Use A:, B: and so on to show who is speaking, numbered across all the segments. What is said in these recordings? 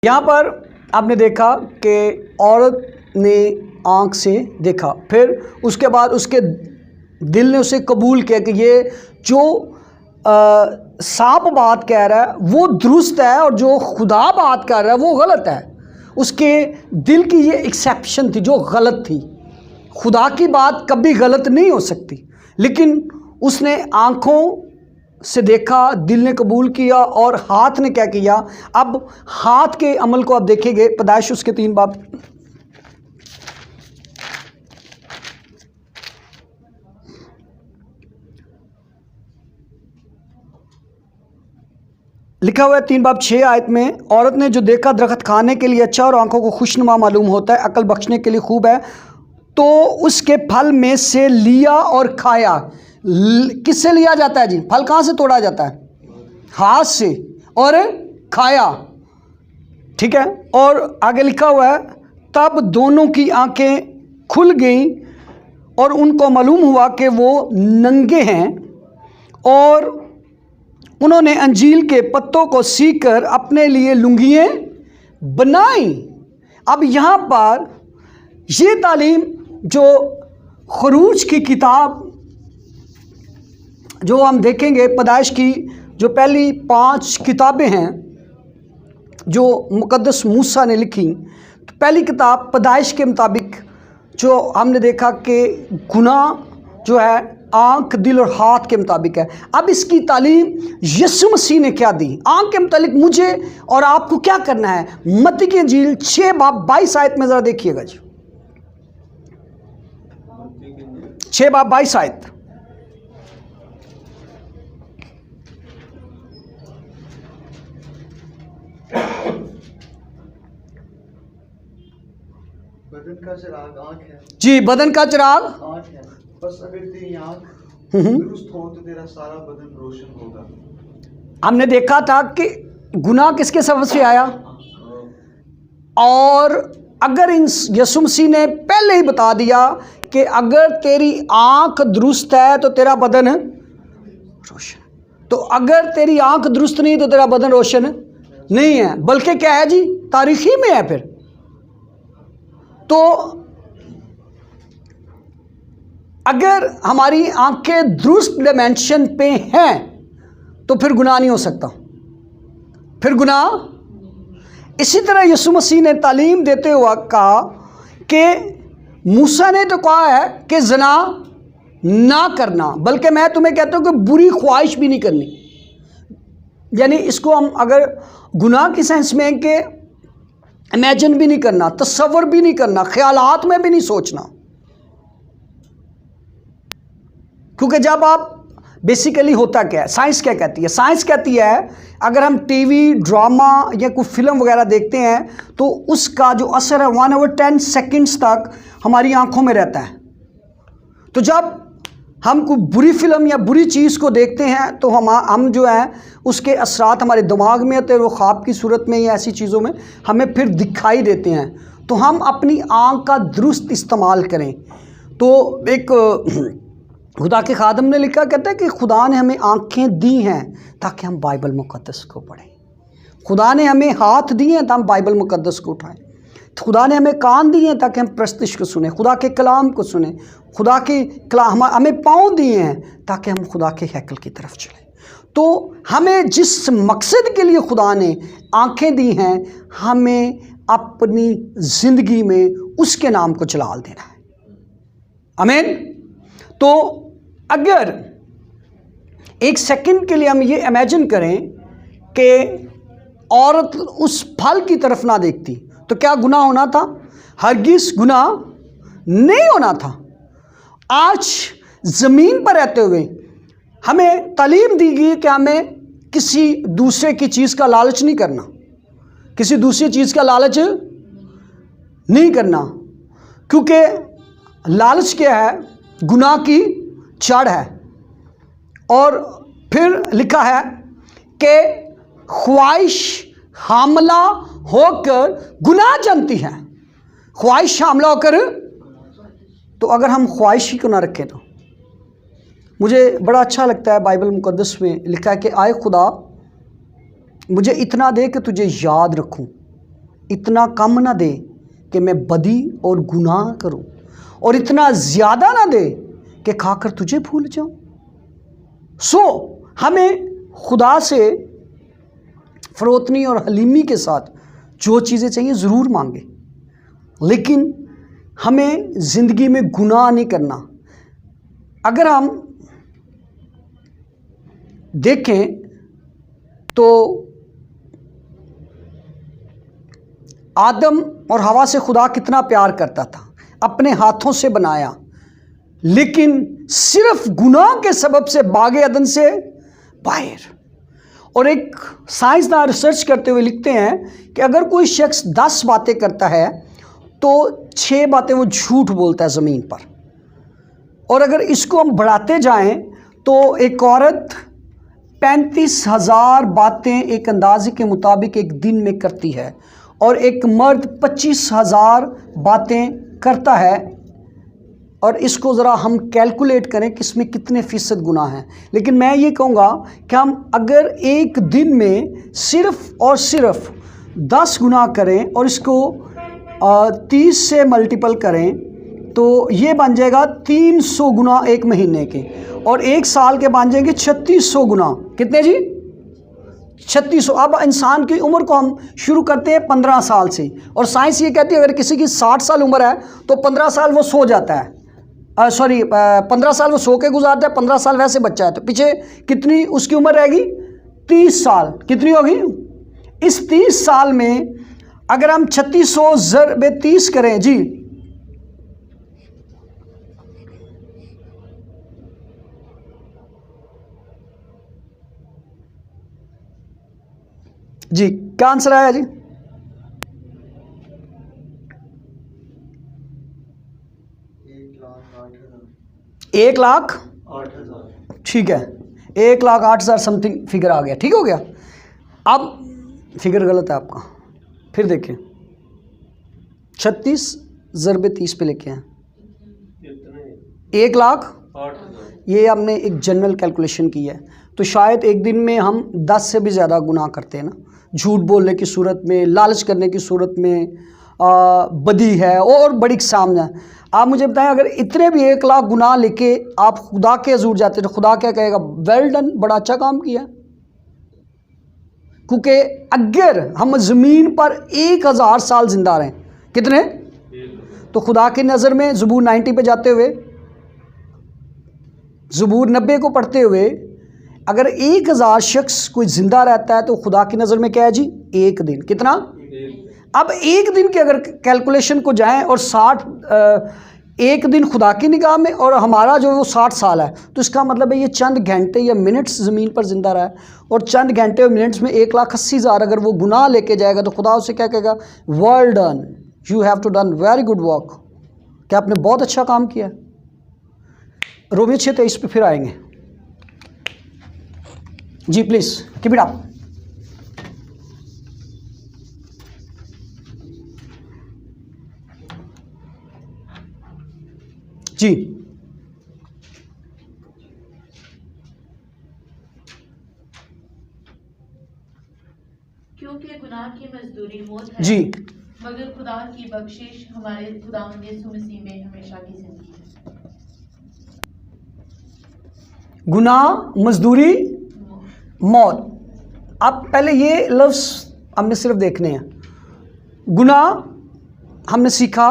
A: यहाँ पर आपने देखा कि औरत ने आँख से देखा, फिर उसके बाद उसके दिल ने उसे कबूल किया कि ये जो सांप बात कह रहा है वो दुरुस्त है और जो खुदा बात कर रहा है वो गलत है। उसके दिल की ये एक्सेप्शन थी जो गलत थी। खुदा की बात कभी गलत नहीं हो सकती, लेकिन उसने आँखों से देखा, दिल ने कबूल किया और हाथ ने क्या किया। अब हाथ के अमल को आप देखेंगे, पैदाइश उसके 3 बाब लिखा हुआ है 3 बाब 6 आयत में, औरत ने जो देखा दरख्त खाने के लिए अच्छा और आंखों को खुशनुमा मालूम होता है, अकल बख्शने के लिए खूब है, तो उसके फल में से लिया और खाया। किससे लिया जाता है जी? फल कहाँ से तोड़ा जाता है? हाथ से, और खाया। ठीक है, और आगे लिखा हुआ है तब दोनों की आंखें खुल गईं और उनको मालूम हुआ कि वो नंगे हैं, और उन्होंने अंजीर के पत्तों को सीकर अपने लिए लुंगियाँ बनाई। अब यहाँ पर ये तालीम जो खरूज की किताब जो हम देखेंगे, पैदाइश की जो पहली 5 किताबें हैं जो मुकद्दस मूसा ने लिखी, तो पहली किताब पैदाइश के मुताबिक जो हमने देखा कि गुनाह जो है आँख, दिल और हाथ के मुताबिक है। अब इसकी तालीम यीशु मसीह ने क्या दी? आँख के मुताबिक मुझे और आपको क्या करना है? मत्ती की इंजील 6 बाब 22 आयत में ज़रा देखिएगा जी, 6 बाब 22 आयत।
B: बदन का चिराग आँख है
A: जी, बदन का चिराग
B: आँख है। बस अगर तेरी आँख दुरुस्त हो तो तेरा सारा बदन रोशन होगा।
A: हमने देखा था कि गुनाह किसके सबब से आया, और अगर इन यीशु मसीह ने पहले ही बता दिया कि अगर तेरी आँख दुरुस्त है तो तेरा बदन रोशन, तो अगर तेरी आँख दुरुस्त नहीं तो तेरा बदन रोशन नहीं है, बल्कि क्या है जी? तारीखी में है। फिर तो अगर हमारी आंखें दुरुस्त डायमेंशन पे हैं तो फिर गुनाह नहीं हो सकता, फिर गुनाह। इसी तरह यीशु मसीह ने तालीम देते हुए कहा कि मूसा ने तो कहा है कि ज़ना ना करना, बल्कि मैं तुम्हें कहता हूं कि बुरी ख्वाहिश भी नहीं करनी। यानी इसको हम अगर गुनाह की सेंस में कि इमेजिन भी नहीं करना, तसव्वुर भी नहीं करना, ख्यालात में भी नहीं सोचना, क्योंकि जब आप बेसिकली होता क्या है, साइंस क्या कहती है? साइंस कहती है अगर हम टीवी ड्रामा या कोई फिल्म वगैरह देखते हैं तो उसका जो असर है 1 आवर 10 सेकंड्स तक हमारी आंखों में रहता है। तो जब हम कोई बुरी फिल्म या बुरी चीज़ को देखते हैं तो हम जो है उसके असरात हमारे दिमाग में आते हैं, वो ख्वाब की सूरत में या ऐसी चीज़ों में हमें फिर दिखाई देते हैं। तो हम अपनी आँख का दुरुस्त इस्तेमाल करें। तो एक खुदा के खादम ने लिखा, कहता है कि खुदा ने हमें आँखें दी हैं ताकि हम बाइबल मुक़द्दस को पढ़ें, खुदा ने हमें हाथ दिए हैं ताकि हम बाइबल मुक़द्दस को उठाएं, खुदा ने हमें कान दिए हैं ताकि हम प्रस्तिश को सुने, खुदा के कलाम को सुने, खुदा के कलाम हमें पाँव दिए हैं ताकि हम खुदा के हैकल की तरफ चलें। तो हमें जिस मकसद के लिए खुदा ने आँखें दी हैं, हमें अपनी ज़िंदगी में उसके नाम को जलाल देना है। आमीन। तो अगर एक सेकंड के लिए हम ये इमेजिन करें कि औरत उस फल की तरफ ना देखती तो क्या गुनाह होना था? हरगिज़ गुनाह नहीं होना था। आज ज़मीन पर रहते हुए हमें तालीम दी गई कि हमें किसी दूसरे की चीज़ का लालच नहीं करना, किसी दूसरी चीज़ का लालच नहीं करना, क्योंकि लालच क्या है? गुनाह की जड़ है। और फिर लिखा है कि ख्वाहिश हामला होकर गुनाह जनती है। ख्वाहिश हामला होकर, तो अगर हम ख्वाहिश ही को ना रखें तो मुझे बड़ा अच्छा लगता है बाइबल मुक़द्दस में लिखा है कि आए खुदा मुझे इतना दे कि तुझे याद रखूं। इतना कम ना दे कि मैं बदी और गुनाह करूं, और इतना ज़्यादा ना दे कि खाकर तुझे भूल जाऊं। सो हमें खुदा से फरोतनी और हलीमी के साथ जो चीज़ें चाहिए ज़रूर मांगे, लेकिन हमें ज़िंदगी में गुनाह नहीं करना। अगर हम देखें तो आदम और हवा से खुदा कितना प्यार करता था, अपने हाथों से बनाया, लेकिन सिर्फ गुनाह के सबब से बागे अदन से बाहर। और एक साइंसदान रिसर्च करते हुए लिखते हैं कि अगर कोई शख्स 10 बातें करता है तो 6 बातें वो झूठ बोलता है ज़मीन पर, और अगर इसको हम बढ़ाते जाएं तो एक औरत 35,000 बातें एक अंदाजे के मुताबिक एक दिन में करती है, और एक मर्द 25,000 बातें करता है। और इसको ज़रा हम कैलकुलेट करें कि इसमें कितने फ़ीसद गुनाह हैं। लेकिन मैं ये कहूँगा कि हम अगर एक दिन में सिर्फ़ और सिर्फ 10 गुनाह करें और इसको 30 से मल्टीपल करें तो ये बन जाएगा 300 गुनाह एक महीने के, और एक साल के बन जाएंगे 3600 गुनाह। कितने जी? 3600। अब इंसान की उम्र को हम शुरू करते हैं 15 साल से, और साइंस ये कहती है अगर किसी की 60 साल उम्र है तो 15 साल वो सो जाता है, 15 साल वो सो के गुजारता है, 15 साल वैसे बच्चा है, तो पीछे कितनी उसकी उम्र रहेगी? 30 साल। कितनी होगी? इस 30 साल में अगर हम 3600 ज़रबे 30 करें जी, जी क्या आंसर आया जी? 1,08,000। ठीक है, 1,08,000 समथिंग फिगर आ गया। ठीक हो गया। अब फिगर गलत है आपका, फिर देखें 36 ज़रबे 30 पे लेके हैं 1,08,000। ये हमने एक जनरल कैलकुलेशन की है, तो शायद एक दिन में हम 10 से भी ज़्यादा गुनाह करते हैं ना, झूठ बोलने की सूरत में, लालच करने की सूरत में, बदी है और बड़ी सामने है। आप मुझे बताएं अगर इतने भी 1,00,000 गुनाह लेके आप खुदा के हजूर जाते तो खुदा क्या कहेगा? वेल डन, बड़ा अच्छा काम किया। क्योंकि अगर हम ज़मीन पर 1,000 साल जिंदा रहें, कितने? तो खुदा की नज़र में ज़बूर 90 पे जाते हुए, ज़बूर 90 को पढ़ते हुए अगर 1,000 शख्स कोई ज़िंदा रहता है तो खुदा की नज़र में क्या है जी? एक दिन। कितना? अब एक दिन के अगर कैलकुलेशन को जाएं और 60 एक दिन खुदा की निगाह में और हमारा जो वो 60 साल है, तो इसका मतलब है ये चंद घंटे या मिनट्स ज़मीन पर ज़िंदा रहा है, और चंद घंटे और मिनट्स में 1,80,000 अगर वो गुनाह लेके जाएगा तो खुदा उसे क्या कहेगा? Well done, you have to done very good work. क्या आपने बहुत अच्छा काम किया। रोमियो 6:23 पे फिर आएंगे जी, प्लीज़ कीप इट अप। जी
C: क्योंकि गुनाह की मजदूरी मौत है,
A: जी,
C: मगर खुदा की बख्शिश हमारे खुदावंद यीशु मसीह में हमेशा की जिंदगी है।
A: गुनाह मजदूरी मौत। अब पहले ये लफ्ज़ हमने सिर्फ देखने हैं। गुनाह हमने सीखा,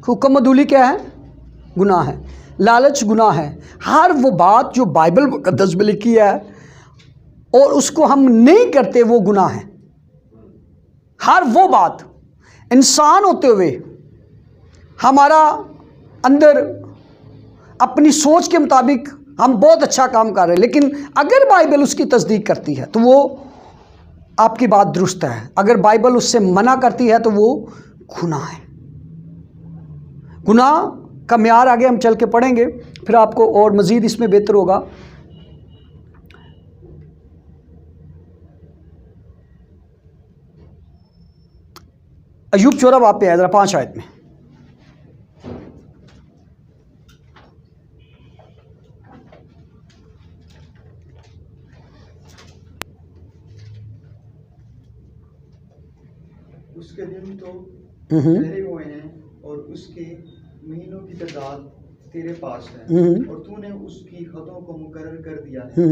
A: हुक्म मदूली क्या है? गुनाह है। लालच गुनाह है। हर वो बात जो बाइबल मुकद्दस में लिखी है और उसको हम नहीं करते वो गुनाह है। हर वो बात इंसान होते हुए हमारा अंदर अपनी सोच के मुताबिक हम बहुत अच्छा काम कर रहे हैं, लेकिन अगर बाइबल उसकी तस्दीक करती है तो वो आपकी बात दुरुस्त है, अगर बाइबल उससे मना करती है तो वो गुनाह है। गुनाह का म्यार आगे हम चल के पढ़ेंगे, फिर आपको और मज़ीद इसमें बेहतर होगा। अय्यूब 14 बाब पे है, ज़रा 5 आयत में।
B: उसके दिन तो ठहरे हुए हैं और उसके महीनों की तादाद तेरे पास है और तूने उसकी हदों को मुकर्रर कर दिया है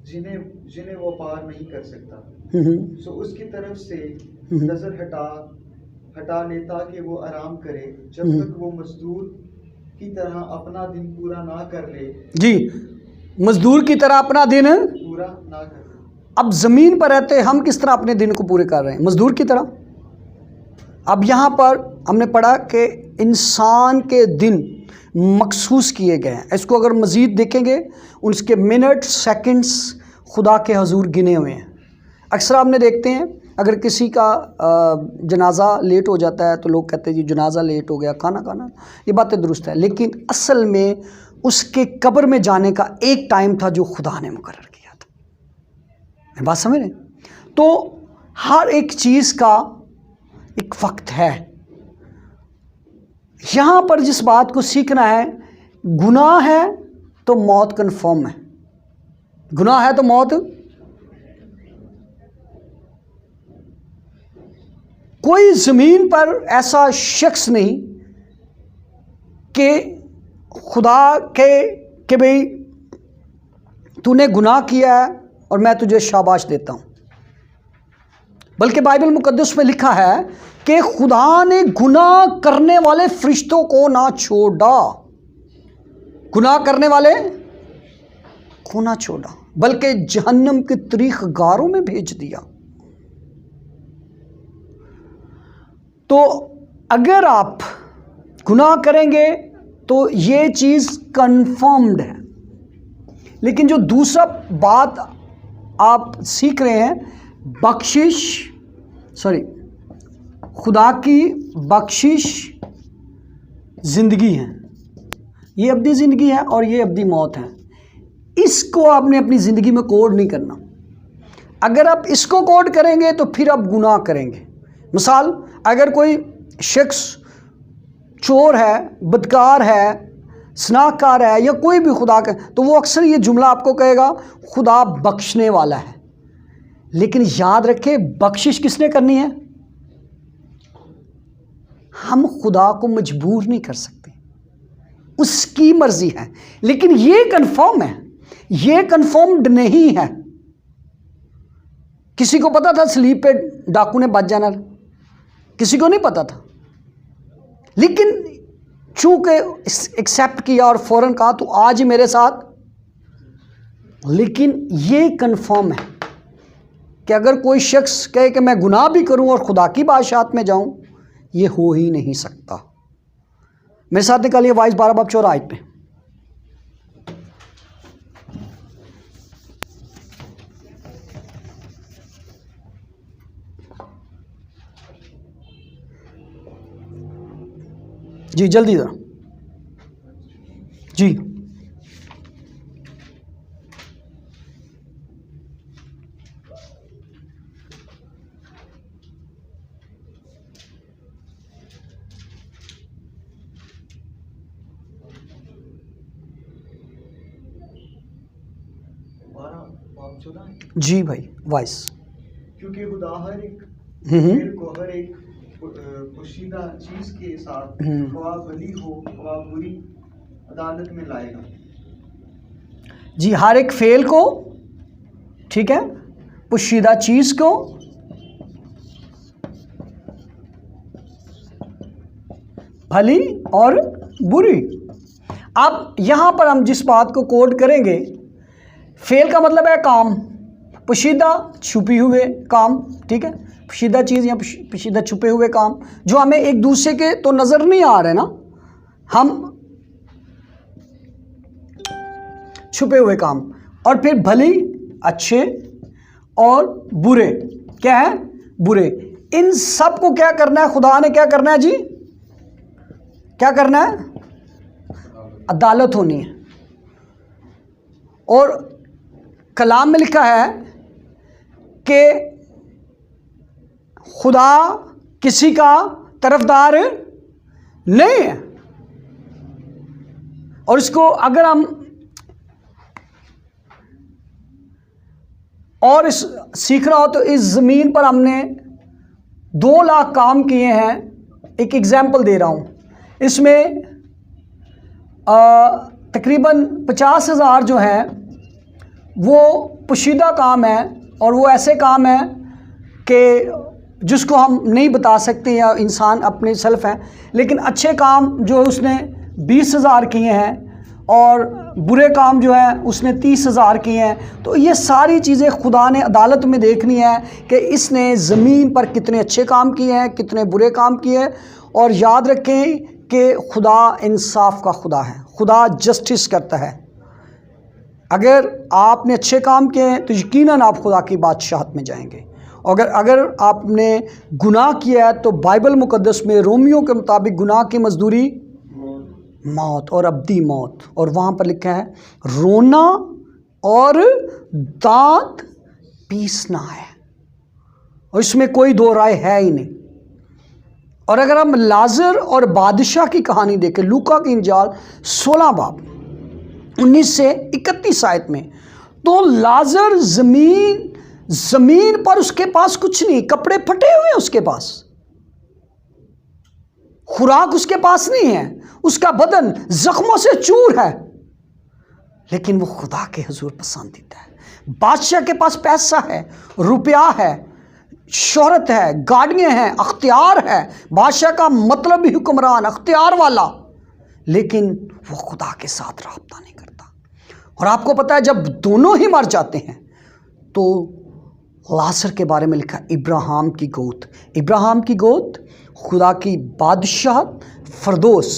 B: जिन्हें वो पार नहीं कर सकता। सो उसकी तरफ से नजर हटा ले ताकि वो आराम करे जब तक वो मजदूर की तरह अपना दिन पूरा ना कर ले।
A: जी, मजदूर की तरह अपना दिन
B: पूरा ना कर ले।
A: अब ज़मीन पर रहते हम किस तरह अपने दिन को पूरे कर रहे हैं? मजदूर की तरह। अब यहाँ पर हमने पढ़ा कि इंसान के दिन मखसूस किए गए हैं। इसको अगर मज़ीद देखेंगे, उसके मिनट सेकंड्स खुदा के हजूर गिने हुए हैं। अक्सर हमने देखते हैं अगर किसी का जनाजा लेट हो जाता है तो लोग कहते हैं जी जनाजा लेट हो गया, खाना, ये बातें दुरुस्त है, लेकिन असल में उसके कब्र में जाने का एक टाइम था जो खुदा ने मुकर्रर किया था। मैं बात समझ रहे? तो हर एक चीज़ का एक वक्त है। यहाँ पर जिस बात को सीखना है, गुनाह है तो मौत कन्फर्म है। गुनाह है तो मौत, कोई ज़मीन पर ऐसा शख्स नहीं कि खुदा के भाई तूने गुनाह किया है और मैं तुझे शाबाश देता हूँ। बल्कि बाइबल मुकद्दस में लिखा है कि खुदा ने गुनाह करने वाले फरिश्तों को ना छोड़ा, गुनाह करने वाले को ना छोड़ा, बल्कि जहन्नम के तरीख गारों में भेज दिया। तो अगर आप गुनाह करेंगे तो ये चीज़ कन्फर्म्ड है। लेकिन जो दूसरा बात आप सीख रहे हैं, खुदा की बख्शिश ज़िंदगी है, ये अब्दी ज़िंदगी है और ये अब्दी मौत है। इसको आपने अपनी ज़िंदगी में कोड नहीं करना। अगर आप इसको कोड करेंगे तो फिर आप गुनाह करेंगे। मिसाल, अगर कोई शख्स चोर है, बदकार है, स्नाकार है या कोई भी खुदा का, तो वो अक्सर ये जुमला आपको कहेगा खुदा बख्शने वाला है। लेकिन याद रखें, बख्शिश किसने करनी है? हम खुदा को मजबूर नहीं कर सकते, उसकी मर्जी है। लेकिन ये कन्फर्म है, ये कन्फर्म्ड नहीं है। किसी को पता था स्लीप पे डाकू ने बच जाना? किसी को नहीं पता था। लेकिन चूंकि एक्सेप्ट किया और फौरन कहा तो आज ही मेरे साथ। लेकिन ये कन्फर्म है कि अगर कोई शख्स कहे कि मैं गुनाह भी करूं और खुदा की बादशाहत में जाऊं, ये हो ही नहीं सकता। मेरे साथ निकालिए वाइस 12 बाब 14 आयत पे। जी जल्दी जरा जी। जी भाई वाइस।
B: क्योंकि खुदा हर एक खेल को हर एक पोशीदा चीज के साथ ख्वाह भली हो ख्वाह बुरी अदालत में लाएगा।
A: जी, हर एक फेल को, ठीक है, पोशीदा चीज को भली और बुरी। अब यहां पर हम जिस बात को कोड करेंगे, फेल का मतलब है काम, पोशीदा छुपी हुए काम, ठीक है, पोशीदा चीज़ या पोशीदा छुपे हुए काम जो हमें एक दूसरे के तो नज़र नहीं आ रहे ना, हम छुपे हुए काम। और फिर भली, अच्छे और बुरे, क्या है? बुरे। इन सब को क्या करना है? खुदा ने क्या करना है जी? क्या करना है? अदालत होनी है। और कलाम में लिखा है कि खुदा किसी का तरफदार नहीं है। और इसको अगर हम और इस सीखना हो तो इस ज़मीन पर हमने 2 लाख काम किए हैं। एक एग्जाम्पल दे रहा हूँ, इसमें तकरीबन 50,000 जो हैं वो पोशीदा काम है, और वो ऐसे काम है कि जिसको हम नहीं बता सकते या इंसान अपने सेल्फ हैं। लेकिन अच्छे काम जो उसने 20,000 किए हैं और बुरे काम जो है उसने 30,000 किए हैं। तो ये सारी चीज़ें खुदा ने अदालत में देखनी है कि इसने ज़मीन पर कितने अच्छे काम किए हैं, कितने बुरे काम किए हैं। और याद रखें कि खुदा इंसाफ का खुदा है, खुदा जस्टिस करता है। अगर आपने अच्छे काम किए हैं तो यकीनन आप खुदा की बादशाहत में जाएंगे। अगर आपने गुनाह किया है तो बाइबल मुकद्दस में रोमियो के मुताबिक गुनाह की मजदूरी मौत और अब्दी मौत, और वहाँ पर लिखा है रोना और दांत पीसना है, और इसमें कोई दो राय है ही नहीं। और अगर हम लाजर और बादशाह की कहानी देखें, लूका की इंजाल 16 बाब 19 से 31 आयत में, तो लाजर जमीन पर उसके पास कुछ नहीं, कपड़े फटे हुए हैं उसके पास, खुराक उसके पास नहीं है, उसका बदन जख्मों से चूर है, लेकिन वो खुदा के हुजूर पसंदीदा है। बादशाह के पास पैसा है, रुपया है, शोहरत है, गाड़ियां हैं, अख्तियार है। बादशाह का मतलब भी हुक्मरान, अख्तियार वाला, लेकिन वो खुदा के साथ राब्ता नहीं करता। और आपको पता है जब दोनों ही मर जाते हैं तो लाजर के बारे में लिखा इब्राहिम की गोद, इब्राहिम की गोद, खुदा की बादशाह, फरदोस,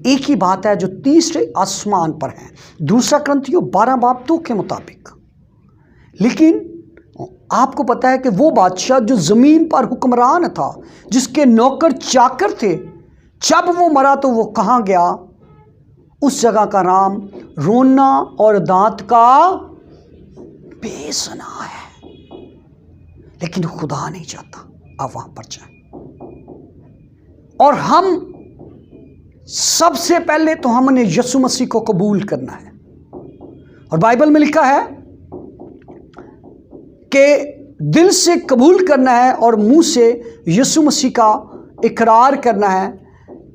A: एक ही बात है जो तीसरे आसमान पर है, 2 कुरिन्थियों 12 बाब 2 के मुताबिक। लेकिन आपको पता है कि वो बादशाह जो ज़मीन पर हुक्मरान था, जिसके नौकर चाकर थे, जब वो मरा तो वो कहाँ गया? उस जगह का नाम रोना और दांत का बेसना है। लेकिन खुदा नहीं चाहता आप वहां पर जाए। और हम सबसे पहले तो हमने यीशु मसीह को कबूल करना है। और बाइबल में लिखा है कि दिल से कबूल करना है और मुंह से यीशु मसीह का इकरार करना है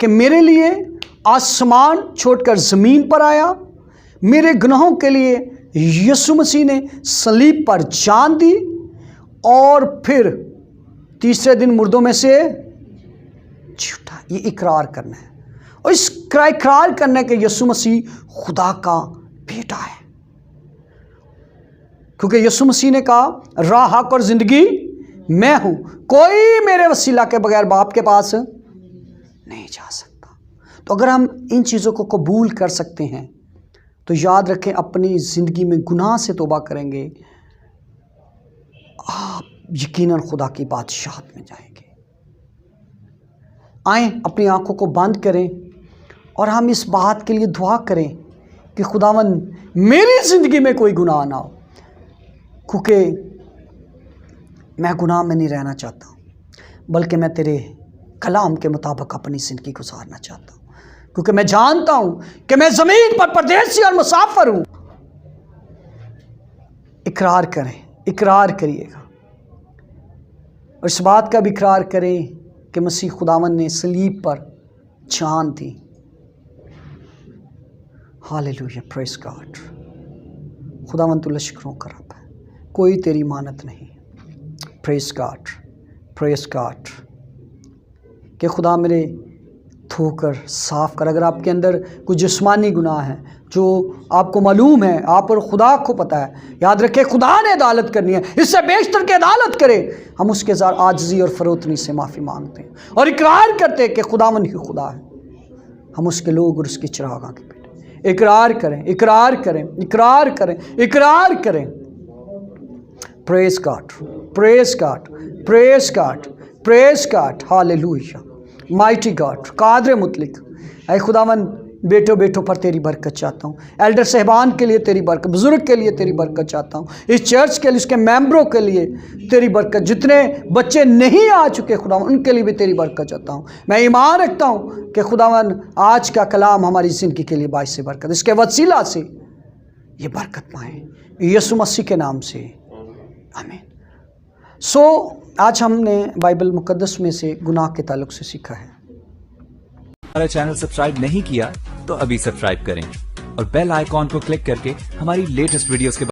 A: कि मेरे लिए आसमान छोड़कर ज़मीन पर आया, मेरे गुनाहों के लिए यीशु मसीह ने सलीब पर जान दी और फिर तीसरे दिन मुर्दों में से जी उठा। ये इकरार करना है, और इस इकरार करने के यीशु मसीह खुदा का बेटा है, क्योंकि यीशु मसीह ने कहा राह, हक और ज़िंदगी मैं हूँ, कोई मेरे वसीला के बगैर बाप के पास नहीं जा सकता। तो अगर हम इन चीज़ों को कबूल कर सकते हैं तो याद रखें अपनी ज़िंदगी में गुनाह से तौबा करेंगे, आप यकीनन खुदा की बादशाहत में जाएंगे। आएँ अपनी आंखों को बंद करें और हम इस बात के लिए दुआ करें कि खुदावन मेरी ज़िंदगी में कोई गुनाह ना हो, क्योंकि मैं गुनाह में नहीं रहना चाहता, बल्कि मैं तेरे कलाम के मुताबिक अपनी ज़िंदगी गुजारना चाहता हूँ, क्योंकि मैं जानता हूँ कि मैं ज़मीन पर परदेसी और मुसाफिर हूँ। इकरार करें, इकरार करिएगा, और इस बात का भी इकरार करें कि मसीह खुदावन ने सलीब पर जान दी। Hallelujah, praise God. खुदावन तू लश्करों का रब है, कोई तेरी मानत नहीं। प्रेज़ गॉड, प्रेज़ गॉड कि खुदा मेरे धोकर साफ कर। अगर आपके अंदर कोई जिस्मानी गुनाह है जो आपको मालूम है, आप और खुदा को पता है, याद रखें खुदा ने अदालत करनी है, इससे बेशतर के अदालत करे। हम उसके साथ आजिज़ी और फरोतनी से माफ़ी मांगते हैं और इकरार करते हैं कि खुदावन ही खुदा है, हम उसके लोग और उसकी चिरागां के बेटे। इकरार करें, इकरार करें, इकरार करें, इकरार करें। Praise God, praise God, praise God, praise God. Hallelujah, mighty God, कादर मुतलिक। ऐ खुदावन बेटों पर तेरी बरकत चाहता हूँ, एल्डर साहबान के लिए तेरी बरकत, बुजुर्ग के लिए तेरी बरकत चाहता हूँ, इस चर्च के लिए, उसके मेंबरों के लिए तेरी बरकत, जितने बच्चे नहीं आ चुके खुदावन उनके लिए भी तेरी बरकत चाहता हूँ। मैं ईमान रखता हूँ कि खुदावन आज का कलाम हमारी ज़िंदगी के लिए बाइस बरकत, इसके वसीला से ये बरकत पाएँ, यीशु मसीह के नाम से, आमीन। आज हमने बाइबल मुकद्दस में से गुनाह के ताल्लुक से सीखा है।
D: हमारा चैनल सब्सक्राइब नहीं किया तो अभी सब्सक्राइब करें और बेल आइकॉन को क्लिक करके हमारी लेटेस्ट वीडियोस के